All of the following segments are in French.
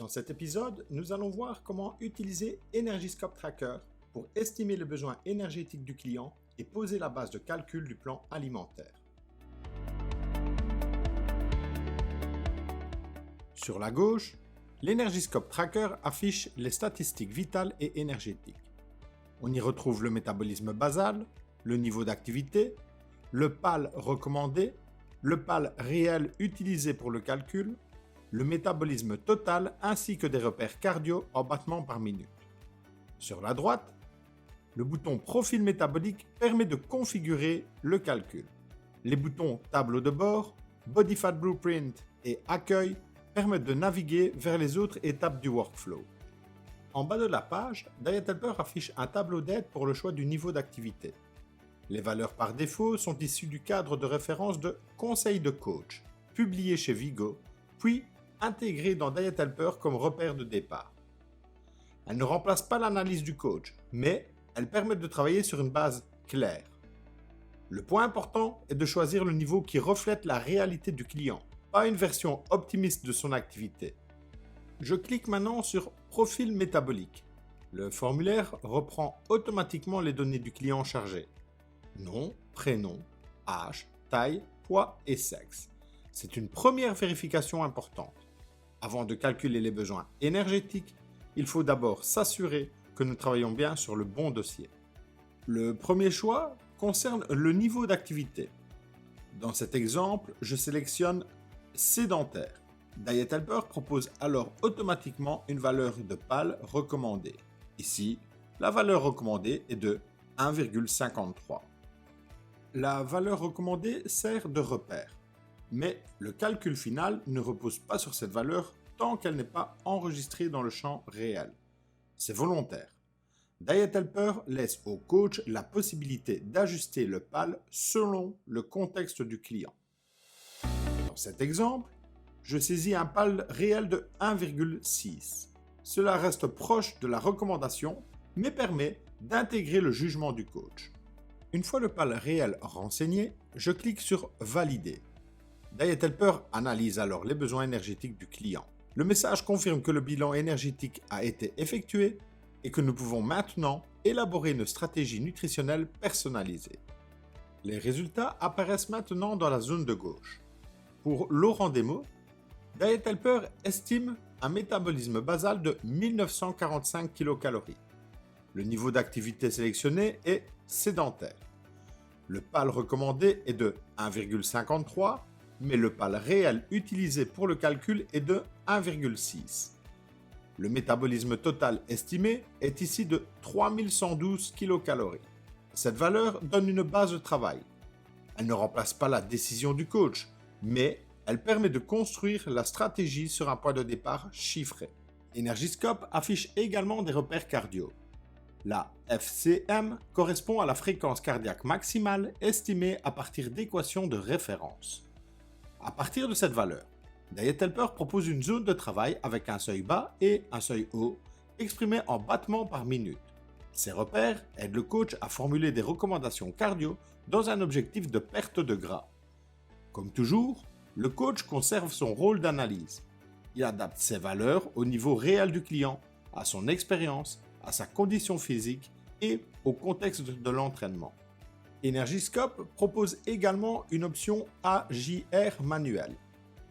Dans cet épisode, nous allons voir comment utiliser Energyscope Tracker pour estimer le besoin énergétique du client et poser la base de calcul du plan alimentaire. Sur la gauche, l'Energyscope Tracker affiche les statistiques vitales et énergétiques. On y retrouve le métabolisme basal, le niveau d'activité, le PAL recommandé, le PAL réel utilisé pour le calcul, le métabolisme total ainsi que des repères cardio en battements par minute. Sur la droite, le bouton Profil métabolique permet de configurer le calcul. Les boutons Tableau de bord, Body Fat Blueprint et Accueil permettent de naviguer vers les autres étapes du workflow. En bas de la page, Diet Helper affiche un tableau d'aide pour le choix du niveau d'activité. Les valeurs par défaut sont issues du cadre de référence de Conseil de coach, publié chez Vigo, puis intégré dans Diet Helper comme repère de départ. Elle ne remplace pas l'analyse du coach, mais elle permet de travailler sur une base claire. Le point important est de choisir le niveau qui reflète la réalité du client, pas une version optimiste de son activité. Je clique maintenant sur Profil métabolique. Le formulaire reprend automatiquement les données du client chargé. Nom, prénom, âge, taille, poids et sexe. C'est une première vérification importante. Avant de calculer les besoins énergétiques, il faut d'abord s'assurer que nous travaillons bien sur le bon dossier. Le premier choix concerne le niveau d'activité. Dans cet exemple, je sélectionne sédentaire. Diet Helper propose alors automatiquement une valeur de PAL recommandée. Ici, la valeur recommandée est de 1,53. La valeur recommandée sert de repère, mais le calcul final ne repose pas sur cette valeur tant qu'elle n'est pas enregistrée dans le champ réel. C'est volontaire. Diet Helper laisse au coach la possibilité d'ajuster le PAL selon le contexte du client. Dans cet exemple, je saisis un PAL réel de 1,6. Cela reste proche de la recommandation, mais permet d'intégrer le jugement du coach. Une fois le PAL réel renseigné, je clique sur « Valider ». Diet Helper analyse alors les besoins énergétiques du client. Le message confirme que le bilan énergétique a été effectué et que nous pouvons maintenant élaborer une stratégie nutritionnelle personnalisée. Les résultats apparaissent maintenant dans la zone de gauche. Pour Laurent Desmaux, Diet Helper estime un métabolisme basal de 1945 kcal. Le niveau d'activité sélectionné est sédentaire. Le PAL recommandé est de 1,53, mais le PAL réel utilisé pour le calcul est de 1,6. Le métabolisme total estimé est ici de 3112 kcal. Cette valeur donne une base de travail. Elle ne remplace pas la décision du coach, mais elle permet de construire la stratégie sur un point de départ chiffré. Energyscope affiche également des repères cardio. La FCM correspond à la fréquence cardiaque maximale estimée à partir d'équations de référence. À partir de cette valeur, Diet Helper propose une zone de travail avec un seuil bas et un seuil haut, exprimé en battements par minute. Ces repères aident le coach à formuler des recommandations cardio dans un objectif de perte de gras. Comme toujours, le coach conserve son rôle d'analyse. Il adapte ses valeurs au niveau réel du client, à son expérience, à sa condition physique et au contexte de l'entraînement. Energyscope propose également une option AJR manuelle.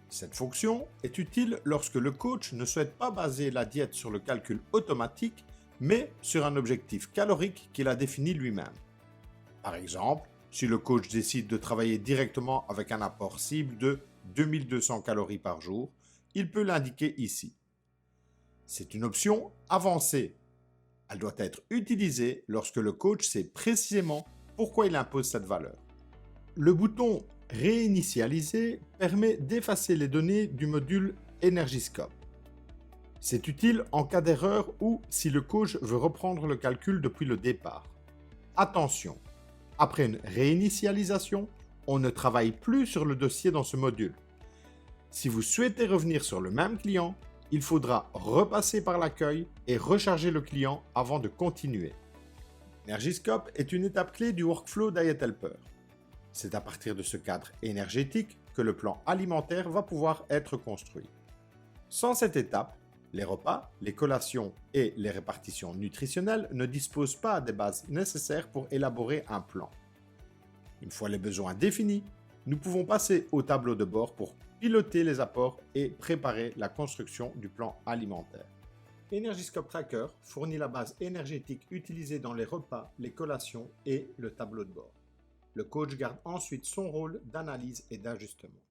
Cette fonction est utile lorsque le coach ne souhaite pas baser la diète sur le calcul automatique, mais sur un objectif calorique qu'il a défini lui-même. Par exemple, si le coach décide de travailler directement avec un apport cible de 2200 calories par jour, il peut l'indiquer ici. C'est une option avancée. Elle doit être utilisée lorsque le coach sait précisément pourquoi il impose cette valeur. Le bouton « Réinitialiser » permet d'effacer les données du module Energyscope. C'est utile en cas d'erreur ou si le coach veut reprendre le calcul depuis le départ. Attention, après une réinitialisation, on ne travaille plus sur le dossier dans ce module. Si vous souhaitez revenir sur le même client, il faudra repasser par l'accueil et recharger le client avant de continuer. Energyscope est une étape clé du workflow Diet Helper. C'est à partir de ce cadre énergétique que le plan alimentaire va pouvoir être construit. Sans cette étape, Les repas, les collations et les répartitions nutritionnelles ne disposent pas des bases nécessaires pour élaborer un plan. Une fois les besoins définis, nous pouvons passer au tableau de bord pour piloter les apports et préparer la construction du plan alimentaire. EnergyScope Tracker fournit la base énergétique utilisée dans les repas, les collations et le tableau de bord. Le coach garde ensuite son rôle d'analyse et d'ajustement.